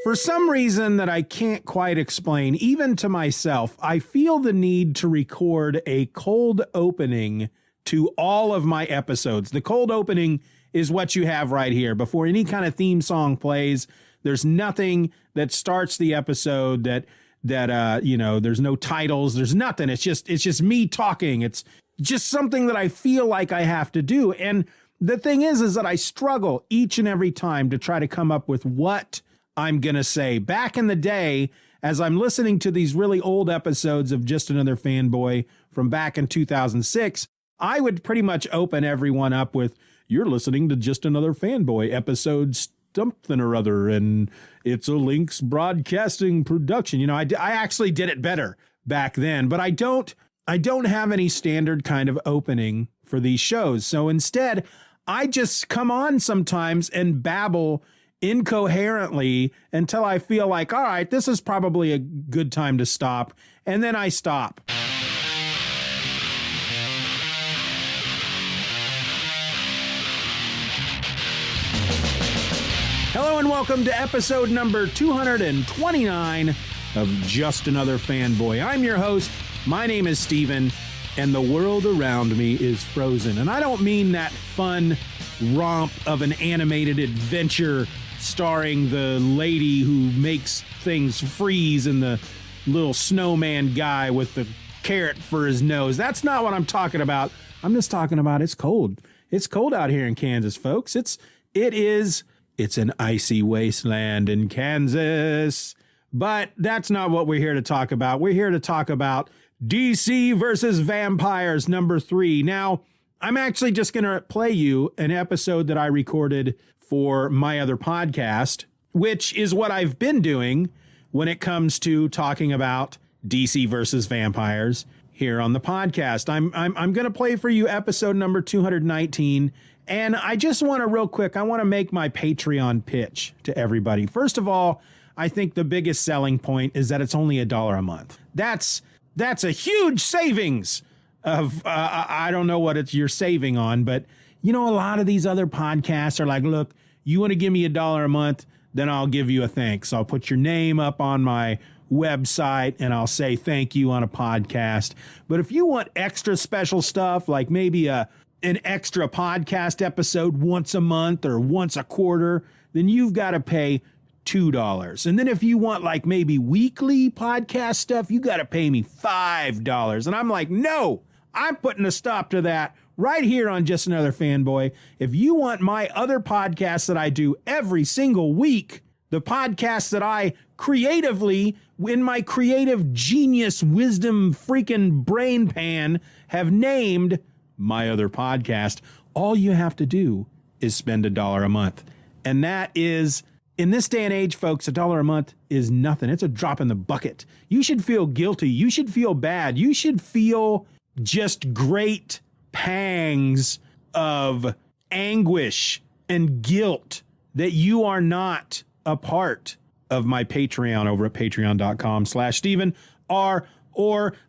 For some reason that I can't quite explain, even to myself, I feel the need to record a cold opening to all of my episodes. The cold opening is what you have right here. Before any kind of theme song plays, there's nothing that starts the episode that there's no titles, there's nothing. It's just me talking. It's just something that I feel like I have to do. And the thing is that I struggle each and every time to try to come up with what I'm going to say. Back in the day, as I'm listening to these really old episodes of Just Another Fanboy from back in 2006, I would pretty much open everyone up with, "You're listening to Just Another Fanboy episode something or other, and it's a Lynx Broadcasting production." You know, I actually did it better back then, but I don't have any standard kind of opening for these shows. So instead, I just come on sometimes and babble incoherently until I feel like, all right, this is probably a good time to stop. And then I stop. Hello and welcome to episode number 229 of Just Another Fanboy. I'm your host. My name is Steven, and the world around me is frozen. And I don't mean that fun romp of an animated adventure starring the lady who makes things freeze and the little snowman guy with the carrot for his nose. That's not what I'm talking about. I'm just talking about it's cold. It's cold out here in Kansas, folks. It's an icy wasteland in Kansas. But that's not what we're here to talk about. We're here to talk about DC versus Vampires number 3. Now, I'm actually just going to play you an episode that I recorded for my other podcast, which is what I've been doing when it comes to talking about DC versus Vampires here on the podcast. I'm going to play for you episode number 219. And I just want to make my Patreon pitch to everybody. First of all, I think the biggest selling point is that it's only $1 a month. That's a huge savings of, I don't know what you're saving on, but you know, a lot of these other podcasts are like, look, you want to give me $1 a month, then I'll give you a thanks. I'll put your name up on my website and I'll say thank you on a podcast. But if you want extra special stuff, like maybe an extra podcast episode once a month or once a quarter, then you've got to pay $2. And then if you want like maybe weekly podcast stuff, you got to pay me $5. And I'm like, no, I'm putting a stop to that right here on Just Another Fanboy. If you want my other podcasts that I do every single week, the podcasts that I creatively, in my creative genius wisdom freaking brain pan, have named my other podcast, all you have to do is spend $1 a month. And that is, in this day and age, folks, $1 a month is nothing. It's a drop in the bucket. You should feel guilty. You should feel bad. You should feel just great pangs of anguish and guilt that you are not a part of my Patreon over at patreon.com/Steven or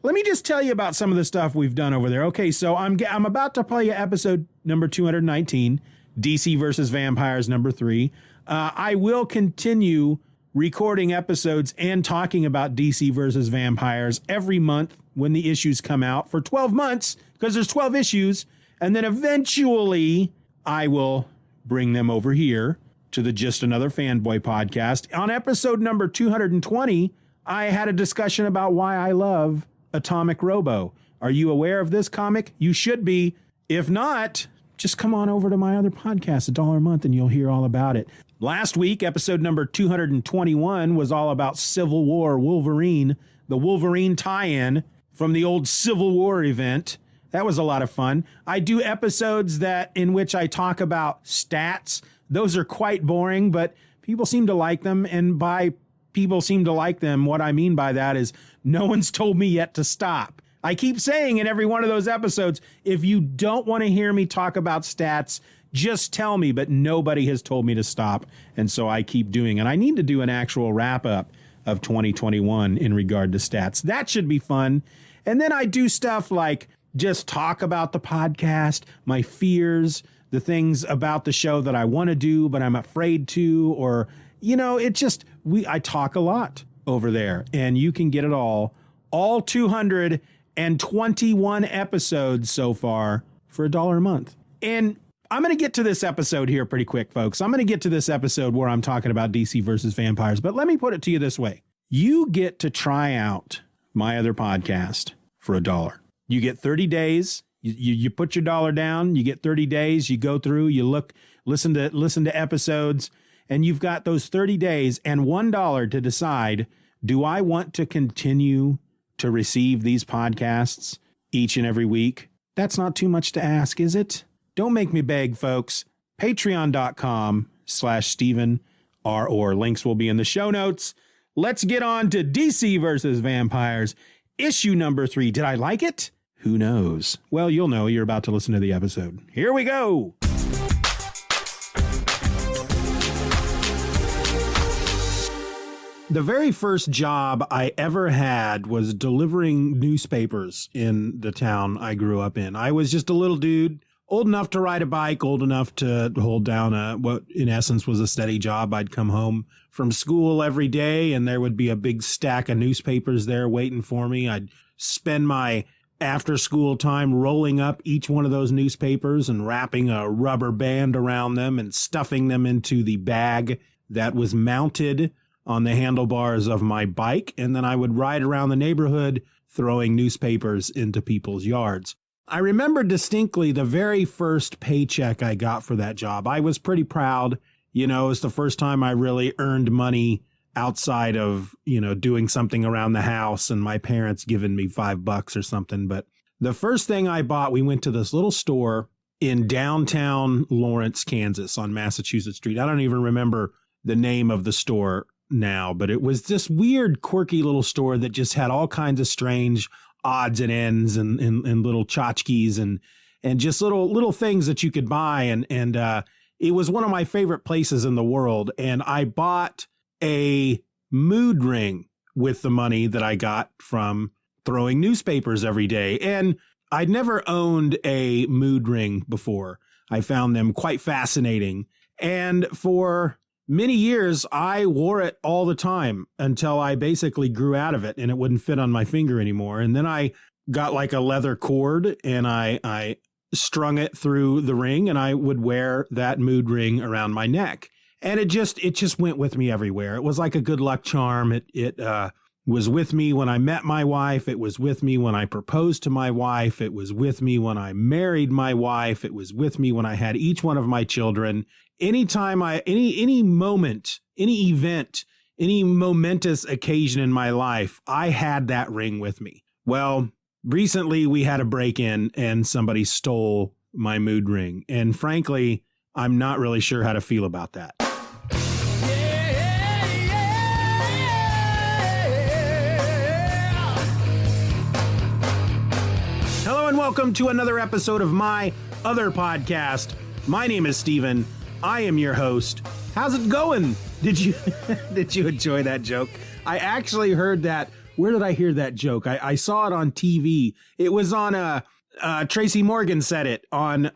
let me just tell you about some of the stuff we've done over there. Okay, so I'm about to play you episode number 219, DC versus Vampires number 3. I will continue recording episodes and talking about DC versus Vampires every month when the issues come out for 12 months, because there's 12 issues. And then eventually I will bring them over here to the Just Another Fanboy podcast. On episode number 220, I had a discussion about why I love Atomic Robo. Are you aware of this comic? You should be. If not, just come on over to my other podcast, $1 a month, and you'll hear all about it. Last week, episode number 221 was all about Civil War Wolverine, the Wolverine tie-in from the old Civil War event. That was a lot of fun. I do episodes in which I talk about stats. Those are quite boring, but people seem to like them. And by people seem to like them, what I mean by that is no one's told me yet to stop. I keep saying in every one of those episodes, if you don't want to hear me talk about stats, just tell me, but nobody has told me to stop. And so I keep doing it. I need to do an actual wrap up of 2021 in regard to stats. That should be fun. And then I do stuff like just talk about the podcast, my fears, the things about the show that I want to do, but I'm afraid to, or, you know, it's just I talk a lot over there, and you can get it all 221 episodes so far for $1 a month. And I'm going to get to this episode here pretty quick, folks. I'm going to get to this episode where I'm talking about DC versus vampires, but let me put it to you this way. You get to try out my other podcast for $1. You get 30 days. You put your $1 down, you get 30 days, you go through, you look, listen to episodes, and you've got those 30 days and $1 to decide, do I want to continue to receive these podcasts each and every week? That's not too much to ask, is it? Don't make me beg, folks. Patreon.com/Stephen R. Orr. Links will be in the show notes. Let's get on to DC versus Vampires, issue number 3. Did I like it? Who knows? Well, you'll know. You're about to listen to the episode. Here we go. The very first job I ever had was delivering newspapers in the town I grew up in. I was just a little dude, old enough to ride a bike, old enough to hold down what in essence was a steady job. I'd come home from school every day and there would be a big stack of newspapers there waiting for me. I'd spend my after school time rolling up each one of those newspapers and wrapping a rubber band around them and stuffing them into the bag that was mounted on the handlebars of my bike. And then I would ride around the neighborhood throwing newspapers into people's yards. I remember distinctly the very first paycheck I got for that job. I was pretty proud. You know, it was the first time I really earned money outside of, doing something around the house and my parents giving me $5 or something. But the first thing I bought, we went to this little store in downtown Lawrence, Kansas on Massachusetts Street. I don't even remember the name of the store now, but it was this weird, quirky little store that just had all kinds of strange odds and ends and little tchotchkes and just little things that you could buy. And it was one of my favorite places in the world. And I bought a mood ring with the money that I got from throwing newspapers every day. And I'd never owned a mood ring before. I found them quite fascinating. And for many years, I wore it all the time until I basically grew out of it and it wouldn't fit on my finger anymore. And then I got like a leather cord and I strung it through the ring and I would wear that mood ring around my neck. And it just went with me everywhere. It was like a good luck charm. It was with me when I met my wife. It was with me when I proposed to my wife. It was with me when I married my wife. It was with me when I had each one of my children. Anytime any moment, any event, any momentous occasion in my life, I had that ring with me. Well, recently we had a break-in and somebody stole my mood ring. And frankly, I'm not really sure how to feel about that. Hello and welcome to another episode of my other podcast. My name is Stephen. I am your host. How's it going? Did you enjoy that joke? I actually heard that. Where did I hear that joke? I saw it on TV. It was on Tracy Morgan said it on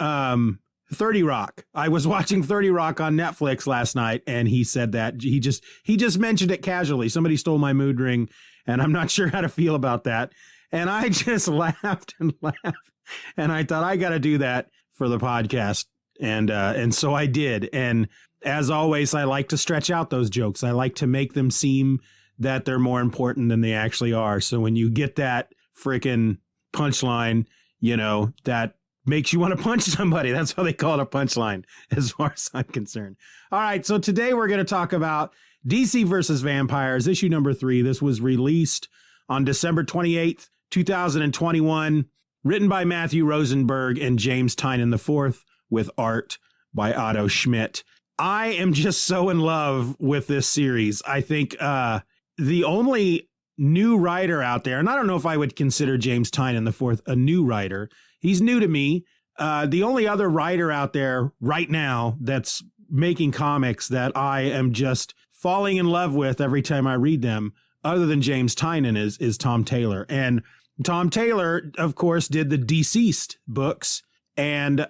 30 Rock. I was watching 30 Rock on Netflix last night and he said that. He just mentioned it casually. Somebody stole my mood ring and I'm not sure how to feel about that. And I just laughed and laughed. And I thought I got to do that for the podcast. And so I did. And as always, I like to stretch out those jokes. I like to make them seem that they're more important than they actually are. So when you get that freaking punchline, that makes you want to punch somebody. That's why they call it a punchline, as far as I'm concerned. All right. So today we're going to talk about DC versus Vampires, issue number 3. This was released on December 28th, 2021, written by Matthew Rosenberg and James Tynion IV, with art by Otto Schmidt. I am just so in love with this series. I think the only new writer out there, and I don't know if I would consider James Tynion IV a new writer. He's new to me. The only other writer out there right now that's making comics that I am just falling in love with every time I read them, other than James Tynion, is Tom Taylor. And Tom Taylor, of course, did the Deceased books. And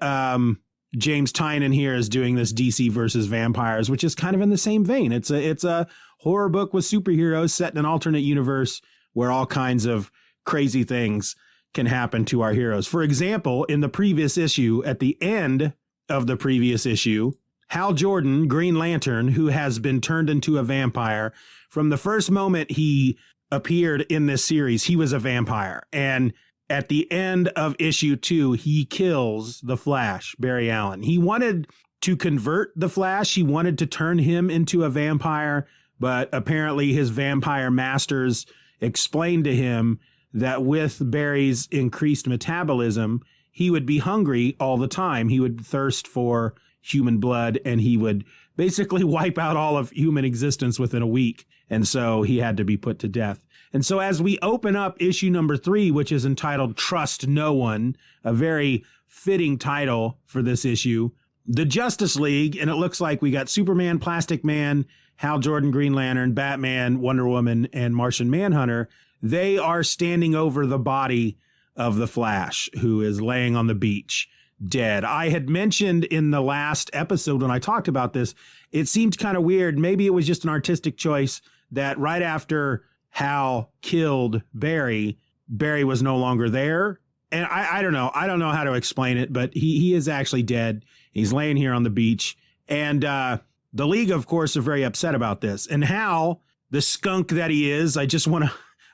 James Tynion here is doing this DC versus vampires, which is kind of in the same vein. It's a horror book with superheroes set in an alternate universe where all kinds of crazy things can happen to our heroes. For example, in the previous issue, at the end of the previous issue, Hal Jordan, Green Lantern, who has been turned into a vampire, from the first moment he appeared in this series, he was a vampire. And at the end of issue 2, he kills the Flash, Barry Allen. He wanted to convert the Flash. He wanted to turn him into a vampire, but apparently his vampire masters explained to him that with Barry's increased metabolism, he would be hungry all the time. He would thirst for human blood, and he would basically wipe out all of human existence within a week. And so he had to be put to death. And so as we open up issue number 3, which is entitled Trust No One, a very fitting title for this issue, the Justice League, and it looks like we got Superman, Plastic Man, Hal Jordan, Green Lantern, Batman, Wonder Woman, and Martian Manhunter. They are standing over the body of the Flash, who is laying on the beach, dead. I had mentioned in the last episode when I talked about this, it seemed kind of weird. Maybe it was just an artistic choice that right after Hal killed Barry, Barry was no longer there. And I don't know. I don't know how to explain it, but he is actually dead. He's laying here on the beach. And the League, of course, are very upset about this. And Hal, the skunk that he is, I just want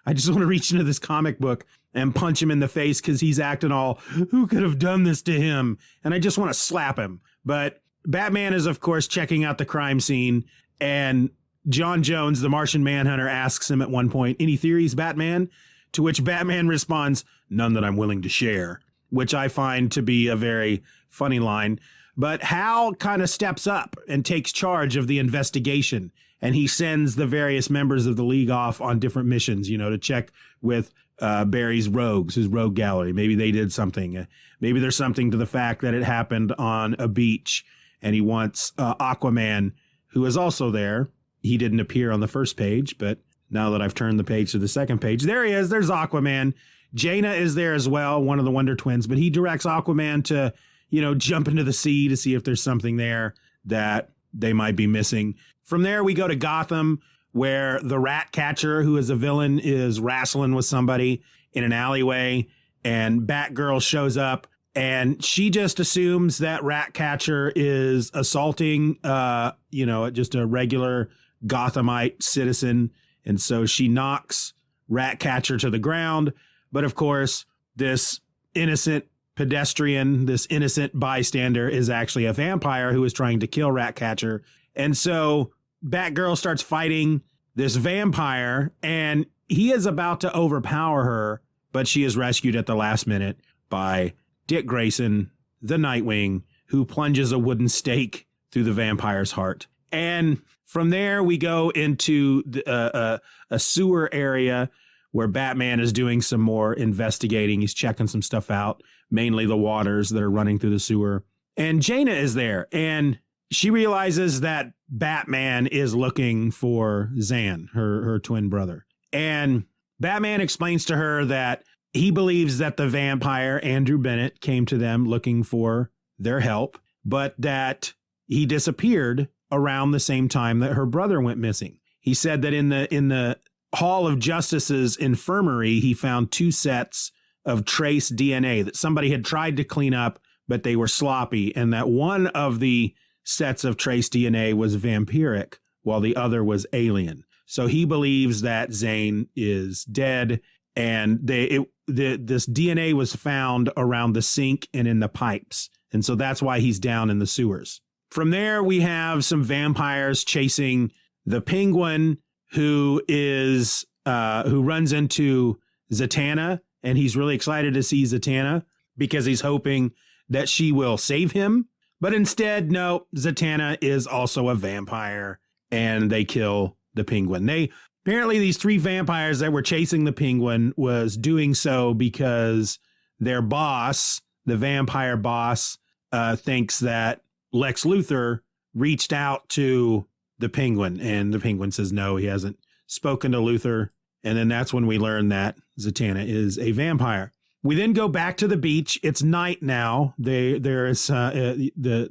to reach into this comic book and punch him in the face because he's acting all, who could have done this to him? And I just want to slap him. But Batman is, of course, checking out the crime scene. And John Jones, the Martian Manhunter, asks him at one point, any theories, Batman? To which Batman responds, none that I'm willing to share, which I find to be a very funny line. But Hal kind of steps up and takes charge of the investigation. And he sends the various members of the League off on different missions, to check with Barry's rogues, his rogue gallery. Maybe they did something. Maybe there's something to the fact that it happened on a beach. And he wants Aquaman, who is also there. He didn't appear on the first page, but now that I've turned the page to the second page, there he is. There's Aquaman. Jaina is there as well, one of the Wonder Twins, but he directs Aquaman to, jump into the sea to see if there's something there that they might be missing. From there, we go to Gotham, where the Rat Catcher, who is a villain, is wrestling with somebody in an alleyway, and Batgirl shows up, and she just assumes that Rat Catcher is assaulting, just a regular Gothamite citizen. And so she knocks Ratcatcher to the ground. But of course, this innocent pedestrian, this innocent bystander is actually a vampire who is trying to kill Ratcatcher. And so Batgirl starts fighting this vampire, and he is about to overpower her, but she is rescued at the last minute by Dick Grayson, the Nightwing, who plunges a wooden stake through the vampire's heart. And from there, we go into a sewer area where Batman is doing some more investigating. He's checking some stuff out, mainly the waters that are running through the sewer. And Jaina is there, and she realizes that Batman is looking for Zan, her twin brother. And Batman explains to her that he believes that the vampire, Andrew Bennett, came to them looking for their help, but that he disappeared around the same time that her brother went missing. He said that in the Hall of Justice's infirmary, he found 2 sets of trace DNA that somebody had tried to clean up, but they were sloppy, and that one of the sets of trace DNA was vampiric, while the other was alien. So he believes that Zane is dead, and this DNA was found around the sink and in the pipes, and so that's why he's down in the sewers. From there, we have some vampires chasing the Penguin, who runs into Zatanna, and he's really excited to see Zatanna because he's hoping that she will save him. But instead, no, Zatanna is also a vampire, and they kill the Penguin. Apparently, these 3 vampires that were chasing the Penguin was doing so because their boss, the vampire boss, thinks that Lex Luthor reached out to the Penguin, and the Penguin says no, he hasn't spoken to Luthor. And then that's when we learn that Zatanna is a vampire. We then go back to the beach. It's night now. There is the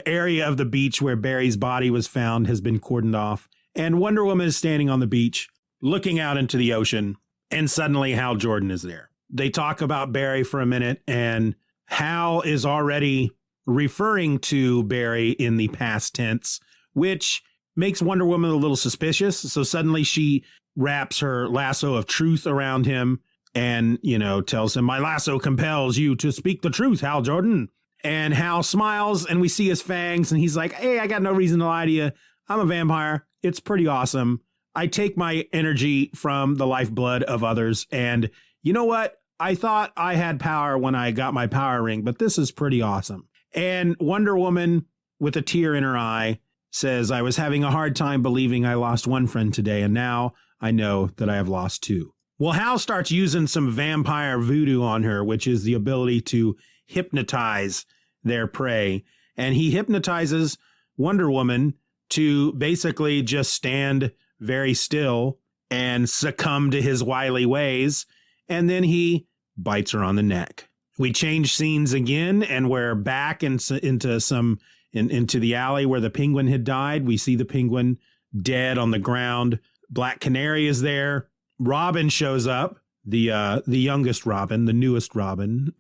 area of the beach where Barry's body was found has been cordoned off. And Wonder Woman is standing on the beach, looking out into the ocean. And suddenly Hal Jordan is there. They talk about Barry for a minute, and Hal is already referring to Barry in the past tense, which makes Wonder Woman a little suspicious. So suddenly she wraps her lasso of truth around him and, tells him, "My lasso compels you to speak the truth, Hal Jordan." And Hal smiles, and we see his fangs, and he's like, "Hey, I got no reason to lie to you. I'm a vampire. It's pretty awesome. I take my energy from the lifeblood of others. And you know what? I thought I had power when I got my power ring, but this is pretty awesome." And Wonder Woman, with a tear in her eye, says, "I was having a hard time believing I lost one friend today, and now I know that I have lost two." Well, Hal starts using some vampire voodoo on her, which is the ability to hypnotize their prey. And he hypnotizes Wonder Woman to basically just stand very still and succumb to his wily ways. And then he bites her on the neck. We change scenes again, and we're back into the alley where the Penguin had died. We see the Penguin dead on the ground. Black Canary is there. Robin shows up, the youngest Robin, the newest Robin.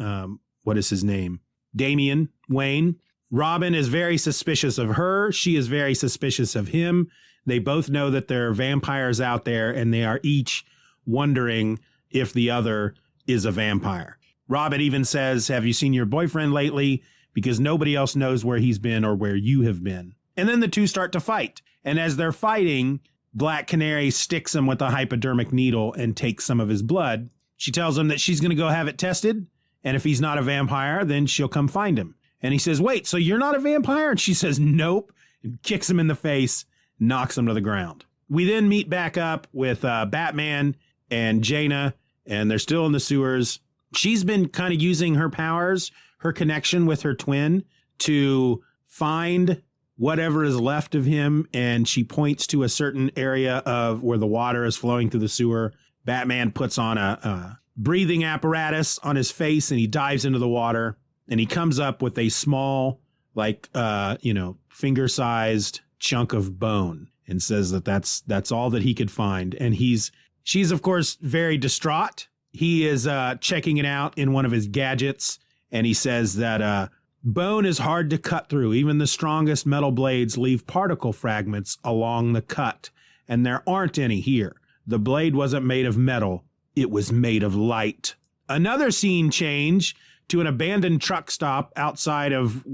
What is his name? Damian Wayne. Robin is very suspicious of her. She is very suspicious of him. They both know that there are vampires out there, and they are each wondering if the other is a vampire. Robin even says, "Have you seen your boyfriend lately? Because nobody else knows where he's been or where you have been." And then the two start to fight. And as they're fighting, Black Canary sticks him with a hypodermic needle and takes some of his blood. She tells him that she's going to go have it tested. And if he's not a vampire, then she'll come find him. And he says, "Wait, so you're not a vampire?" And she says, "Nope," and kicks him in the face, knocks him to the ground. We then meet back up with Batman and Jaina, and they're still in the sewers. She's been kind of using her powers, her connection with her twin, to find whatever is left of him, and she points to a certain area of where the water is flowing through the sewer. Batman puts on a breathing apparatus on his face, and he dives into the water, and he comes up with a small, finger-sized chunk of bone, and says that that's all that he could find. And she's of course very distraught. He is checking it out in one of his gadgets, and he says that bone is hard to cut through. Even the strongest metal blades leave particle fragments along the cut, and there aren't any here. The blade wasn't made of metal. It was made of light. Another scene change to an abandoned truck stop outside of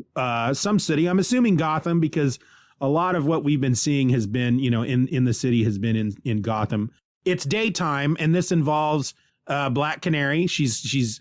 some city. I'm assuming Gotham, because a lot of what we've been seeing has been, in the city has been in Gotham. It's daytime, and this involves Black Canary. She's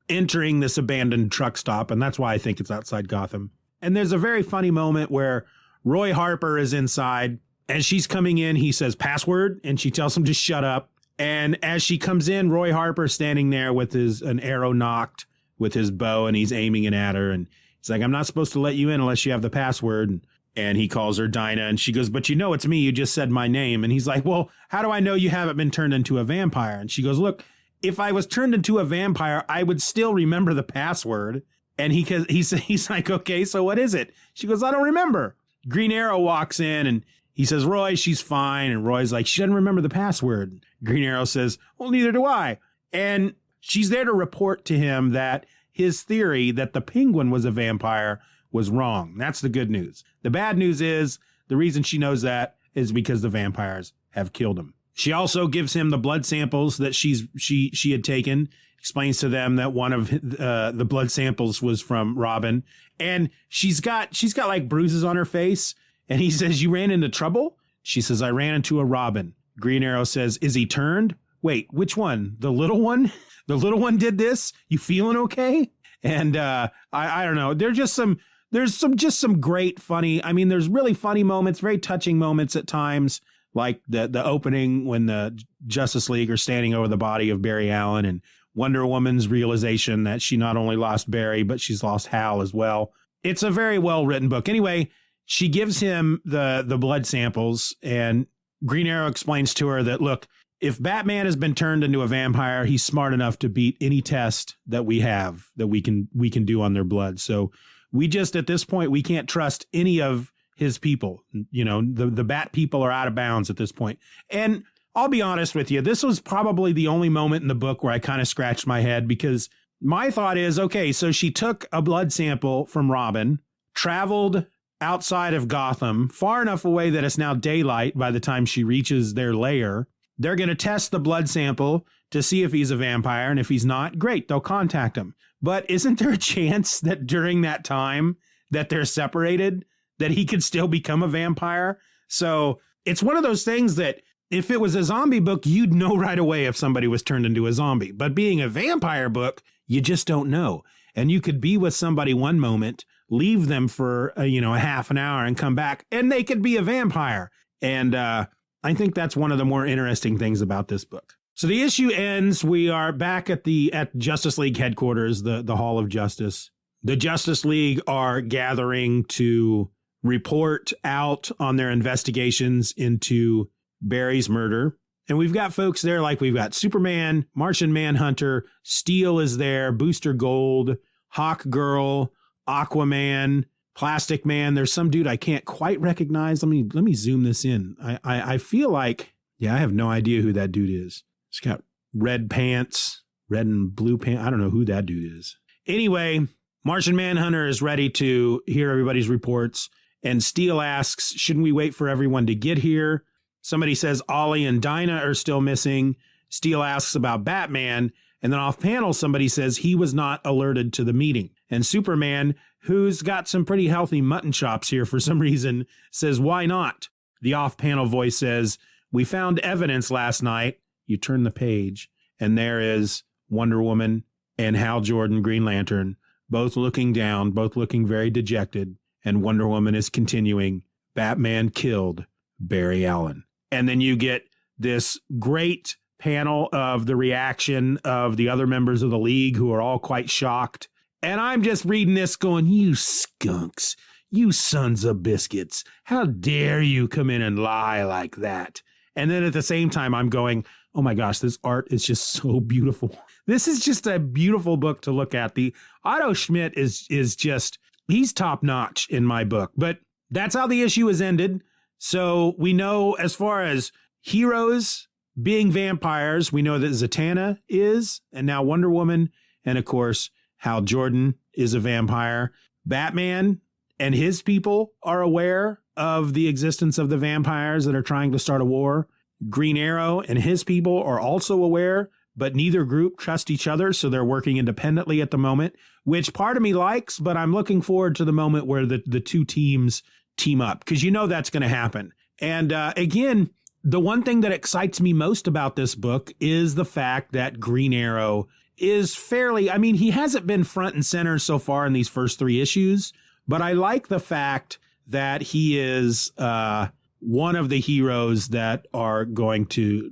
entering this abandoned truck stop, and that's why I think it's outside Gotham. And there's a very funny moment where Roy Harper is inside, and she's coming in. He says, "Password," and she tells him to shut up. And as she comes in, Roy Harper standing there with an arrow nocked with his bow, and he's aiming it at her. And he's like, "I'm not supposed to let you in unless you have the password." And he calls her Dinah, and she goes, "But it's me. You just said my name." And he's like, "Well, how do I know you haven't been turned into a vampire?" And she goes, "Look, if I was turned into a vampire, I would still remember the password." And he's like, "Okay, so what is it?" She goes, "I don't remember." Green Arrow walks in, and he says, "Roy, she's fine." And Roy's like, "She doesn't remember the password." Green Arrow says, "Well, neither do I." And she's there to report to him that his theory that the Penguin was a vampire was wrong. That's the good news. The bad news is the reason she knows that is because the vampires have killed him. She also gives him the blood samples that she had taken, explains to them that one of the blood samples was from Robin, and she's got like bruises on her face. And he says, "You ran into trouble?" She says, "I ran into a Robin." Green Arrow says, "Is he turned?" "Wait, which one? The little one? The little one did this? You feeling okay?" And I don't know. There's some great funny. I mean, there's really funny moments, very touching moments at times, like the opening when the Justice League are standing over the body of Barry Allen, and Wonder Woman's realization that she not only lost Barry, but she's lost Hal as well. It's a very well written book. Anyway, she gives him the blood samples, and Green Arrow explains to her that, look, if Batman has been turned into a vampire, he's smart enough to beat any test that we have that we can do on their blood. So we just, at this point, we can't trust any of his people. You know, the Bat people are out of bounds at this point. And I'll be honest with you, this was probably the only moment in the book where I kind of scratched my head, because my thought is, okay, so she took a blood sample from Robin, traveled outside of Gotham, far enough away that it's now daylight by the time she reaches their lair. They're going to test the blood sample to see if he's a vampire, and if he's not, great, they'll contact him. But isn't there a chance that during that time that they're separated, that he could still become a vampire? So it's one of those things that if it was a zombie book, you'd know right away if somebody was turned into a zombie. But being a vampire book, you just don't know. And you could be with somebody one moment, leave them for a half an hour and come back, and they could be a vampire. And I think that's one of the more interesting things about this book. So the issue ends. We are back at Justice League headquarters, the Hall of Justice. The Justice League are gathering to report out on their investigations into Barry's murder. And we've got folks there like we've got Superman, Martian Manhunter, Steel is there, Booster Gold, Hawk Girl, Aquaman, Plastic Man. There's some dude I can't quite recognize. Let me zoom this in. I feel like, I have no idea who that dude is. He's got red pants, red and blue pants. I don't know who that dude is. Anyway, Martian Manhunter is ready to hear everybody's reports. And Steel asks, shouldn't we wait for everyone to get here? Somebody says Ollie and Dinah are still missing. Steel asks about Batman. And then off panel, somebody says he was not alerted to the meeting. And Superman, who's got some pretty healthy mutton chops here for some reason, says, why not? The off panel voice says, we found evidence last night. You turn the page, and there is Wonder Woman and Hal Jordan, Green Lantern, both looking down, both looking very dejected. And Wonder Woman is continuing, Batman killed Barry Allen. And then you get this great panel of the reaction of the other members of the league who are all quite shocked. And I'm just reading this going, you skunks, you sons of biscuits. How dare you come in and lie like that? And then at the same time, I'm going, oh my gosh, this art is just so beautiful. This is just a beautiful book to look at. The Otto Schmidt is just, he's top notch in my book. But that's how the issue is ended. So we know, as far as heroes being vampires, we know that Zatanna is, and now Wonder Woman, and of course, Hal Jordan is a vampire. Batman and his people are aware of the existence of the vampires that are trying to start a war. Green Arrow and his people are also aware, but neither group trust each other, so they're working independently at the moment, which part of me likes, but I'm looking forward to the moment where the two teams team up, because that's going to happen. And again, the one thing that excites me most about this book is the fact that Green Arrow is fairly, he hasn't been front and center so far in these first 3 issues, but I like the fact that he is one of the heroes that are going to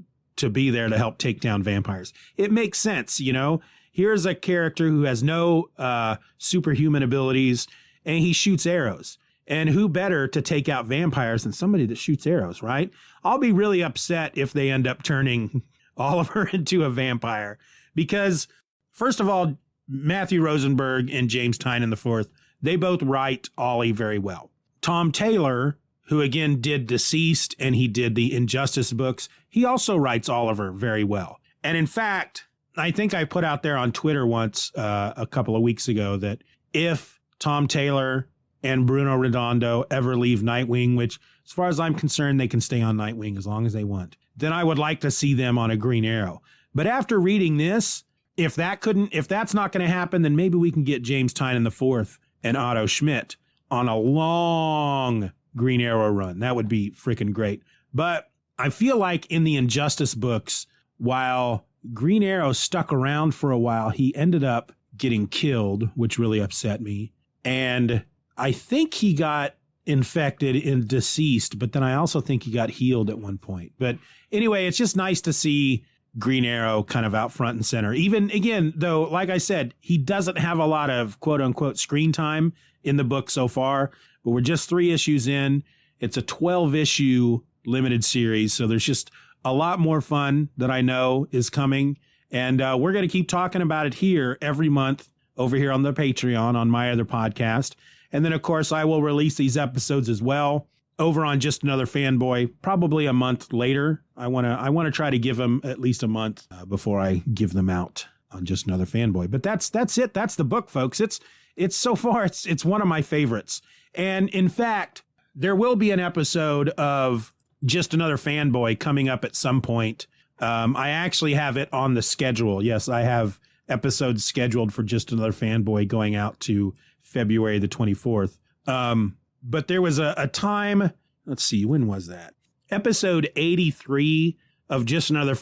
be there to help take down vampires. It makes sense, Here's a character who has no superhuman abilities, and he shoots arrows. And who better to take out vampires than somebody that shoots arrows, right? I'll be really upset if they end up turning Oliver into a vampire. Because, first of all, Matthew Rosenberg and James Tynion IV, they both write Ollie very well. Tom Taylor, who again did Deceased and he did the Injustice books, he also writes Oliver very well. And in fact, I think I put out there on Twitter once a couple of weeks ago that if Tom Taylor and Bruno Redondo ever leave Nightwing, which as far as I'm concerned, they can stay on Nightwing as long as they want, then I would like to see them on a Green Arrow. But after reading this, if that's not going to happen, then maybe we can get James Tynion IV and Otto Schmidt on a long Green Arrow run. That would be freaking great. But I feel like in the Injustice books, while Green Arrow stuck around for a while, he ended up getting killed, which really upset me. And I think he got infected and Deceased, but then I also think he got healed at one point. But anyway, it's just nice to see Green Arrow kind of out front and center. Even, again, though, like I said, he doesn't have a lot of quote-unquote screen time in the book so far, but we're just 3 issues in. It's a 12-issue limited series, so there's just a lot more fun that I know is coming. And we're going to keep talking about it here every month over here on the Patreon, on my other podcast. And then, of course, I will release these episodes as well over on Just Another Fanboy, probably a month later. I want to try to give them at least a month before I give them out on Just Another Fanboy. But that's it. That's the book, folks. It's so far, it's one of my favorites. And in fact, there will be an episode of Just Another Fanboy coming up at some point. I actually have it on the schedule. Yes, I have episodes scheduled for Just Another Fanboy going out to February the 24th. But there was a time, let's see, when was that? Episode 83 of Just Another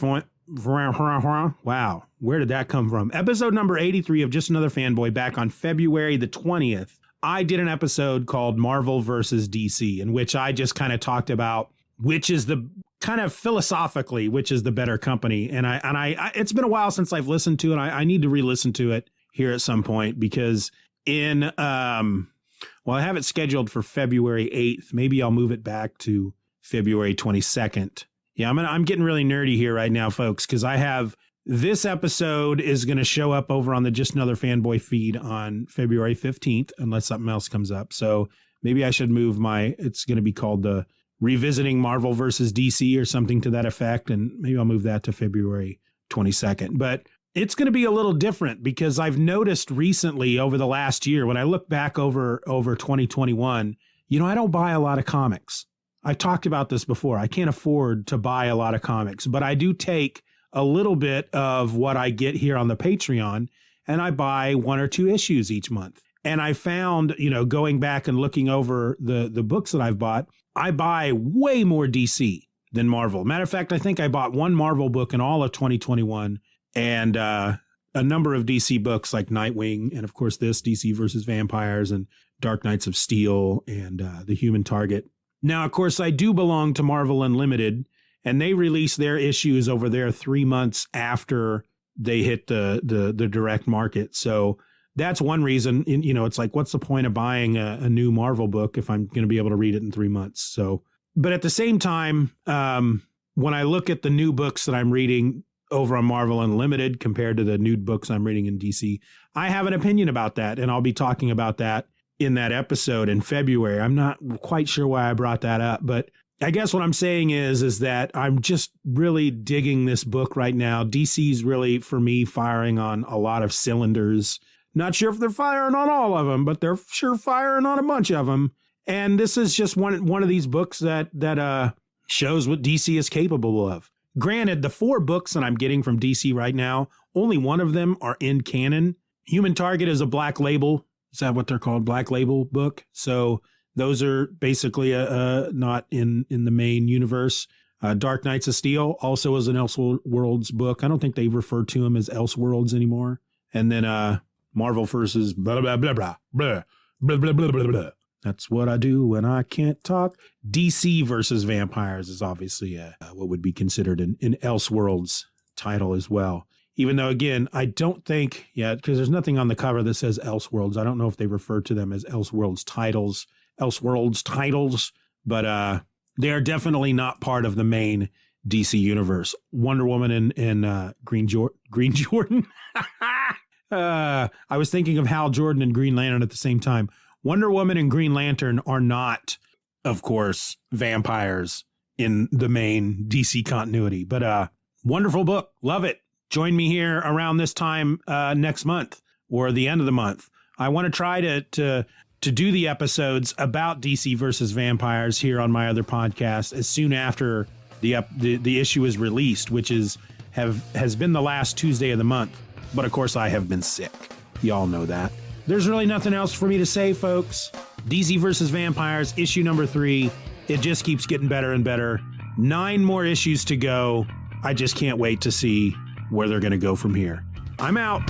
Wow, where did that come from? Episode number 83 of Just Another Fanboy back on February the 20th. I did an episode called Marvel versus DC, in which I just kind of talked about which is the kind of philosophically, which is the better company. And I it's been a while since I've listened to it. I need to re-listen to it here at some point because well, I have it scheduled for February 8th. Maybe I'll move it back to February 22nd. Yeah, I'm getting really nerdy here right now, folks, because I have this episode is going to show up over on the Just Another Fanboy feed on February 15th, unless something else comes up. So maybe I should move it's going to be called the Revisiting Marvel versus DC or something to that effect. And maybe I'll move that to February 22nd. But it's going to be a little different because I've noticed recently over the last year, when I look back over 2021, I don't buy a lot of comics. I've talked about this before. I can't afford to buy a lot of comics, but I do take a little bit of what I get here on the Patreon and I buy 1 or 2 issues each month. And I found, going back and looking over the books that I've bought, I buy way more DC than Marvel. Matter of fact, I think I bought 1 Marvel book in all of 2021 and a number of DC books like Nightwing and, of course, this DC versus Vampires and Dark Knights of Steel and The Human Target. Now, of course, I do belong to Marvel Unlimited, and they release their issues over there 3 months after they hit the direct market. So that's one reason, it's like, what's the point of buying a new Marvel book if I'm going to be able to read it in 3 months? So, but at the same time, when I look at the new books that I'm reading over on Marvel Unlimited compared to the new books I'm reading in DC, I have an opinion about that, and I'll be talking about that in that episode in February. I'm not quite sure why I brought that up, but I guess what I'm saying is that I'm just really digging this book right now. DC's really, for me, firing on a lot of cylinders. Not sure if they're firing on all of them, but they're sure firing on a bunch of them. And this is just one of these books that shows what DC is capable of. Granted, the 4 books that I'm getting from DC right now, only one of them are in canon. Human Target is a Black Label. Is that what they're called? Black Label book. So those are basically not in the main universe. Dark Knights of Steel also is an Elseworlds book. I don't think they refer to them as Elseworlds anymore. And then Marvel versus blah, blah, blah, blah, blah, blah, blah, blah, blah, blah. That's what I do when I can't talk. DC versus Vampires is obviously what would be considered an Elseworlds title as well. Even though, again, I don't think yet, because there's nothing on the cover that says Elseworlds. I don't know if they refer to them as Elseworlds titles, but they are definitely not part of the main DC universe. Wonder Woman and Green Jordan. I was thinking of Hal Jordan and Green Lantern at the same time. Wonder Woman and Green Lantern are not, of course, vampires in the main DC continuity, but wonderful book. Love it. Join me here around this time next month or the end of the month. I want to try to do the episodes about DC versus Vampires here on my other podcast as soon after the issue is released, which has been the last Tuesday of the month. But of course, I have been sick. Y'all know that. There's really nothing else for me to say, folks. DC versus Vampires, issue number 3. It just keeps getting better and better. 9 more issues to go. I just can't wait to see where they're going to go from here. I'm out.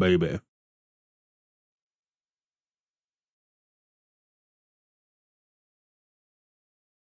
baby.